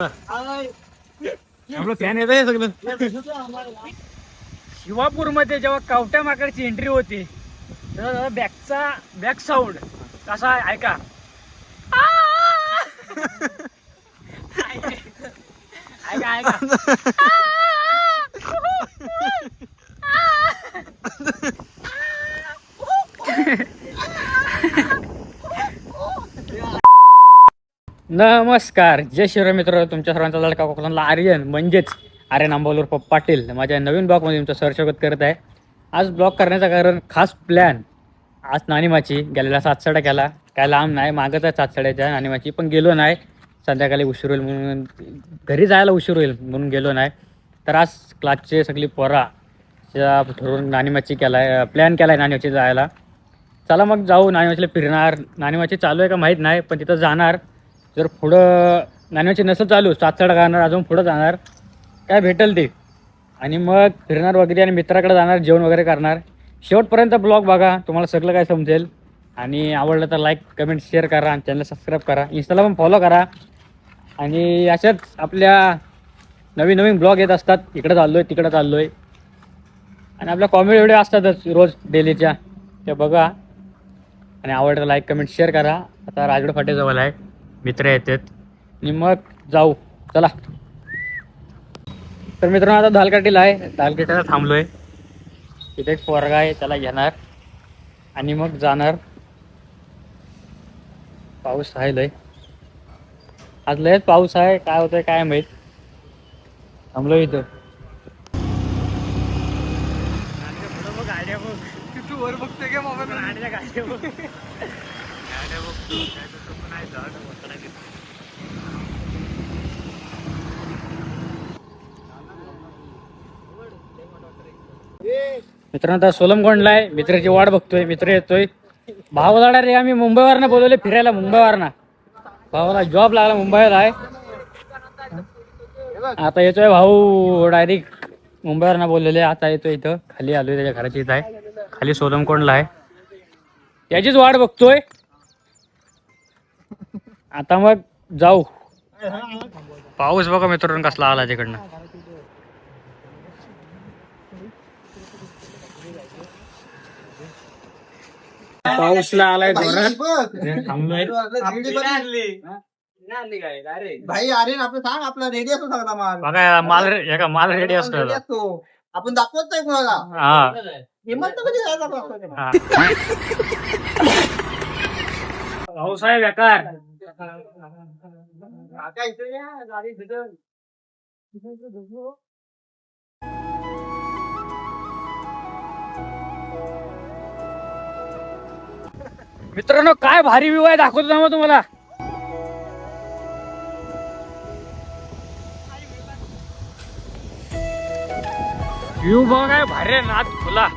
आपलं फॅन येत आहे सगळं. शिवापूर मध्ये जेव्हा कवट्या माकडची एंट्री होती तर बॅक साऊंड कसा आहे ऐका. ऐका ऐका. नमस्कार, जय शिवराय मित्र. तुमच्या सर्वांचा लडका कोकणातला आर्यन म्हणजेच आर्यन आंबोलवर पाटील माझ्या नवीन ब्लॉगमध्ये तुमचं सरस्वागत करत आहे. आज ब्लॉग करण्याचं कारण खास प्लॅन. आज नाणीमाची गेलेला सातसडा केला. काय लांब नाही, मागत आहे सातसड्याच्या नाणीमाची, पण गेलो नाही. संध्याकाळी उशीर होईल म्हणून, घरी जायला उशीर होईल म्हणून गेलो नाही. तर आज क्लासचे सगळी पोरा ठरवून नाणीमाची केला प्लॅन केला आहे नाणीमाची जायला. चला मग जाऊ, नाणीमाचीला फिरणार. नाणीमाची चालू आहे का माहीत नाही, पण तिथं जाणार. जर पुढं नाणीमाची नसेल चालू, सातसडा घालणार, अजून पुढं जाणार, काय भेटेल ते, आणि मग फिरणार वगैरे आणि मित्राकडे जाणार, जेवण वगैरे करणार. शेवटपर्यंत ब्लॉग बघा, तुम्हाला सगळं काय समजेल. आणि आवडलं तर लाईक कमेंट शेअर करा आणि चॅनल सबस्क्राईब करा, इंस्टाला पण फॉलो करा. आणि अशाच आपल्या नवीन नवीन ब्लॉग येत असतात. इकडं चाललो आहे, तिकडं चाललो आहे, आणि आपल्या कॉमेडी व्हिडिओ असतातच रोज डेलीच्या, ते बघा. आणि आवडतं लाईक कमेंट शेअर करा. आता राजगड फाट्याजवळ आहे, मित्र येतात आणि मग जाऊ. चला. तर मित्रांनो आता दालकाठीला आहे, दालकाठीला थांबलो आहे. तिथे एक पोरगा आहे, त्याला घेणार आणि मग जाणार. पाऊस आहे लय, आज लयच पाऊस आहे. काय होतंय काय माहीत. थांबलो इथं. गाड्या बघ, तू वर बघतोय का मोबाईल? गाड्या गाड्या बघ, गाड्या बघतो. मित्रांनो आता सोलमगोंडला आहे, मित्राची वाट बघतोय. मित्र येतोय. भाव जाणार रे, आम्ही मुंबईवरनं बोलवले फिरायला. मुंबईवरनं भावाला जॉब लागला, मुंबईला आहे. आता येतोय भाऊ डायरेक्ट मुंबईवरनं बोललेले. आता येतोय इथं खाली आलोय, त्याच्या घराची इथं आहे खाली, सोलमकोंडला आहे. त्याचीच वाट बघतोय. आता मग जाऊ. पाऊस बघा मित्रांनो कसला आला तिकडनं. पाऊसला आलाय जोरात. थांबलोय. भाई अरे आपलं सांग, आपला रेडी असतो सगळा माल. बघा माल रेडी असतो. आपण दाखवत नाही कोणाला. हा, हिंमत तर कधी जायला लागतो. पाऊस आहे बेकार. काका इथे या, गाडी तिथं. मित्रांनो काय भारी व्ह्यू आहे, दाखवतो ना मग तुम्हाला. व्ह्यू बघा काय भारी आहे, नाच खुला.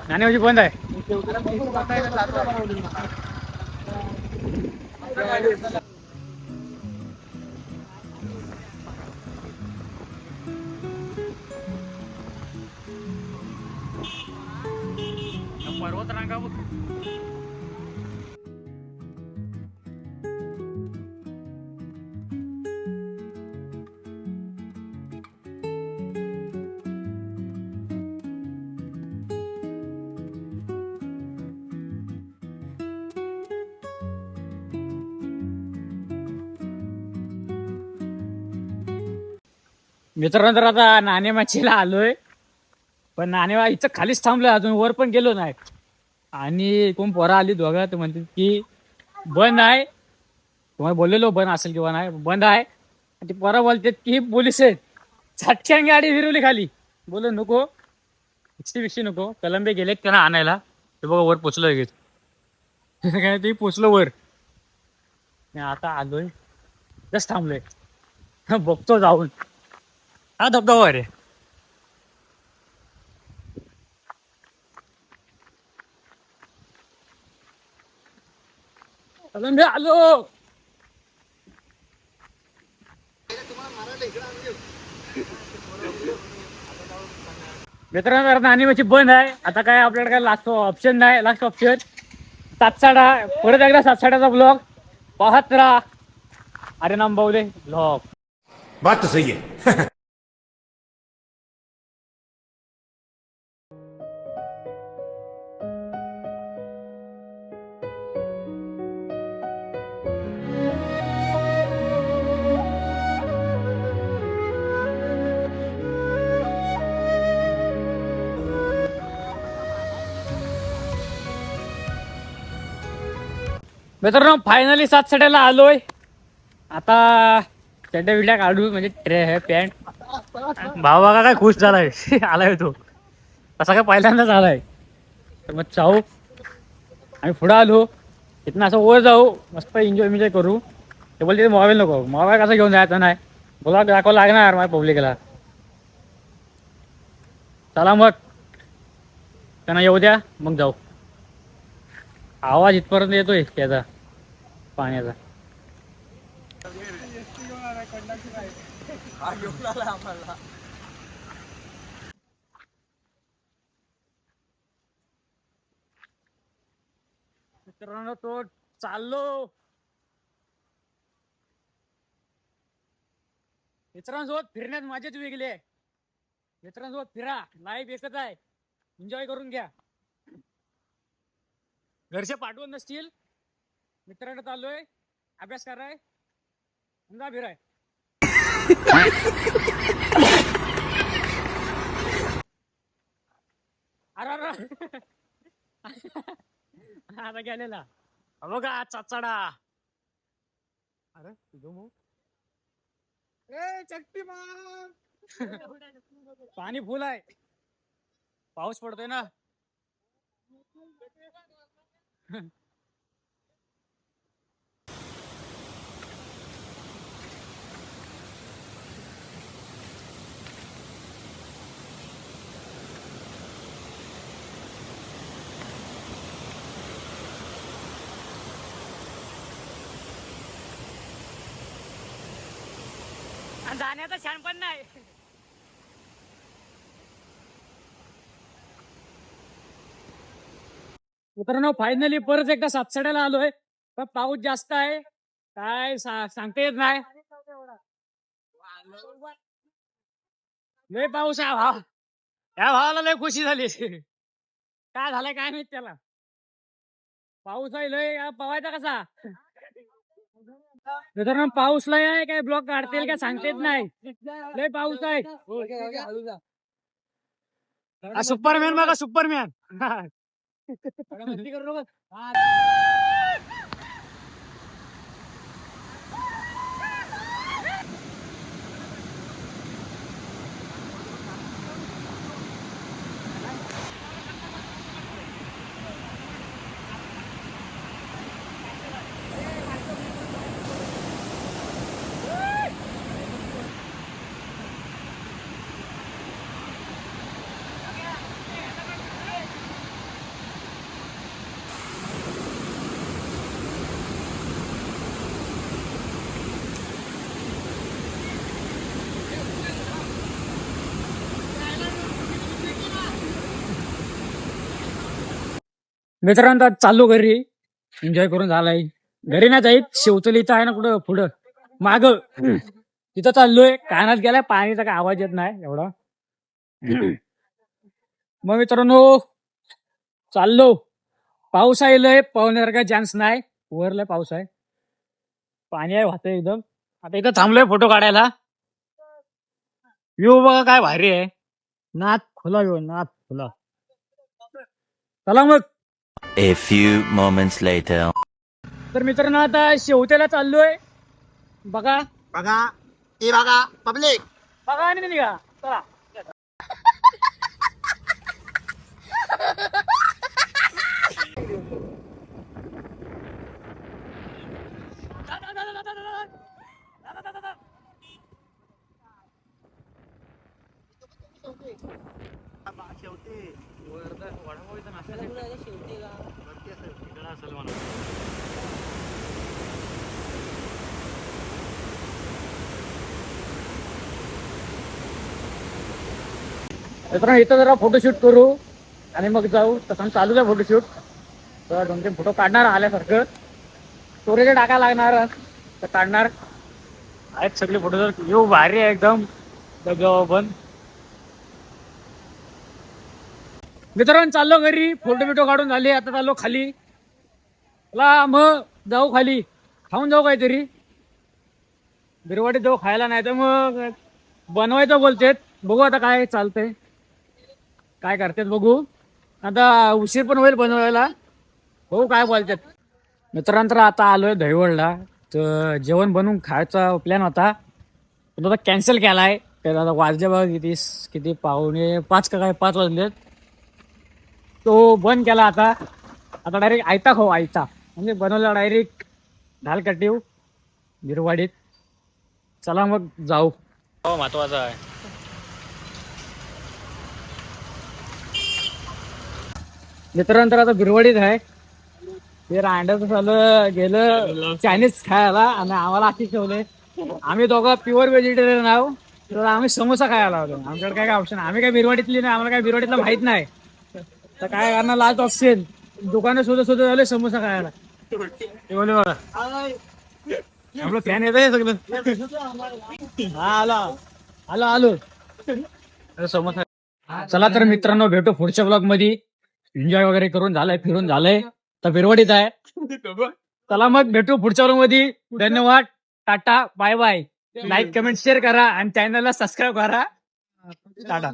नाणीमाची बंद आहे. पर्वत रांगा बघ. मित्रांनो तर आता नाणेमाचीला आलोय, पण नाणेमा इथं खालीच थांबलोय, अजून वर पण गेलो नाही. आणि कोण पोरा आली दोघं, तर म्हणतात की बंद आहे. तुम्हाला बोललेलो बंद असेल किंवा नाही, बंद आहे. आणि ती पोरा बोलतात की पोलीस आहेत. झटक्यान गाडी फिरवली खाली. बोल नको, बिक्षी नको. कलंबे गेलेत त्यांना आणायला. ते बघा वर पोचलो लगेच. काय ते पोचलो वर. आता आलोय, जस्ट थांबलोय, बघतो जाऊन. हा धबधबा रे. मी आलो. मित्रांनो नाणीमाची बंद आहे. आता काय आपल्याकडे काय लास्ट ऑप्शन नाही, लास्ट ऑप्शन सातसाडा परत एकदा सातसाड्याचा ब्लॉग पाहत राहा. अरे नाम बावले ब्लॉग. बात तो सही है. मित्रांनो फायनली सातसाड्याला आलोय. आता चड्ड्या बिड्या काढू म्हणजे ट्रे आहे पॅन्ट. भाऊ बघा काय खुश झालाय. आलाय तो तसा काय पहिल्यांदाच आलाय. तर मग जाऊ आम्ही पुढं आलो. इथनं असं वर जाऊ मस्त एन्जॉय करू. ते बोलते मोबाईल नको. मोबाईल कसा घेऊन जायचा नाही. बोला दाखवा लागणार माझ्या पब्लिकला. चला मग त्यांना येऊ द्या मग जाऊ. आवाज इथपर्यंत येतोय त्याचा पाण्याचा. मित्रांनो तो चाललो. मित्रांसोबत फिरण्यात मजाच वेगळी आहे. मित्रांसोबत फिरा लाईफ एकच आहे. एन्जॉय करून घ्या. घरचे पाठवत नसतील मित्रांकडे चाललोय अभ्यास कराय समजा फिराय. अरे आता गेलेला बघा चाचडा. अरे तुझं शक्तिमान. पाणी फुल आहे. पाऊस पडतोय ना. जाण्याचा छान पण नाही. मित्रांनो फायनली परत एकदा सातसाड्याला आलोय. पण पाऊस जास्त आहे काय सांगता येत नाही. लय पाऊस आहे भाव. या भावाला लय खुशी झाली. काय झालंय काय माहित त्याला. पाऊस आहे लय पवायचा कसा. मित्रांनो पाऊस लय आहे. काय ब्लॉक काढतील काय सांगता येत नाही. लय पाऊस आहे. सुपरमॅन बघा सुपरमॅन. मित्रांनो चाललो घरी. एन्जॉय करून झालाय. घरी नाही जाईत शिवचली इथं आहे ना कुठं पुढं माग तिथं चाललोय. कानात गेलाय पाणीचा काय आवाज येत नाही एवढा. मग मित्रांनो चाललो. पाऊस आहे लय पाहुण्यासारखा चान्स नाही. वरलंय पाऊस आहे. पाणी आहे वाहत एकदम. आता इथं थांबलोय फोटो काढायला. व्ह्यू बघा काय भारी आहे. नाथ खुला व्ह्यू नाथ खुला. चला मग. A few moments later. तर मित्रांनो आता शेवट्याला चाललोय. बघा बघा हे बघा पब्लिक. बघा आणि निघा चला. मित्रांनो इथं जरा फोटोशूट करू आणि मग जाऊ. तसं चालू आहे फोटोशूट. तर 2-3 फोटो काढणार आल्यासारखं स्टोरेज टाकायला लागणार तर काढणार आहेत सगळे फोटो. तर व्ह्यू भारी आहे एकदम पण मित्रांनो चाललो घरी. फोटो बिटो काढून झाले. आता चाललो खाली. चला मग जाऊ खाली खाऊन जाऊ काहीतरी. बिरवाडीत जाऊ खायला. नाही तर मग बनवायचं बोलतेत. बघू आता काय चालतंय काय करतात बघू. आता उशीर पण होईल बनवायला. हो काय बोलतात. मित्रांनो तर आता आलोय दहिवडला. तर जेवण बनवून खायचा प्लॅन होता पण आता कॅन्सल केलाय. तर आता वाजले बघा किती 4:45 का काय 5 वाजलेत. तो बंद केला आता. आता डायरेक्ट आयता खाऊ. आयता म्हणजे बनवला डायरेक्ट ढाल कटीव बिरवाडीत. चला मग जाऊ. हो महत्वाचं आहे. मित्रांनो तर आता बिरवाडीत आहे. ते रांड्याचं झालं गेलं चायनीज खायला आणि आम्हाला अशी ठेवले. आम्ही दोघं प्युअर व्हेजिटेरियन आहोत. तर आम्ही समोसा खायला आलो. आमच्याकडे काय ऑप्शन. आम्ही काय बिरवाडीतली नाही. आम्हाला काय बिरवाडीतलं माहित नाही. तर काय करणार लास्ट ऑप्शन दुकानं शोधत झाले समोसा खायला. ते बोलले बघा आपलं फॅन येत आहे सगळं. हा आलो आलो आलो समोसा. चला तर मित्रांनो भेटू पुढच्या ब्लॉग मध्ये. एन्जॉय वगैरे करून झालंय फिरून झालंय. तर बिरवाडीत आहे. चला मग भेटू पुढच्या ब्लॉग मध्ये. धन्यवाद. टाटा bye bye. Like comment share करा आणि चॅनलला सबस्क्राईब करा. टाटा.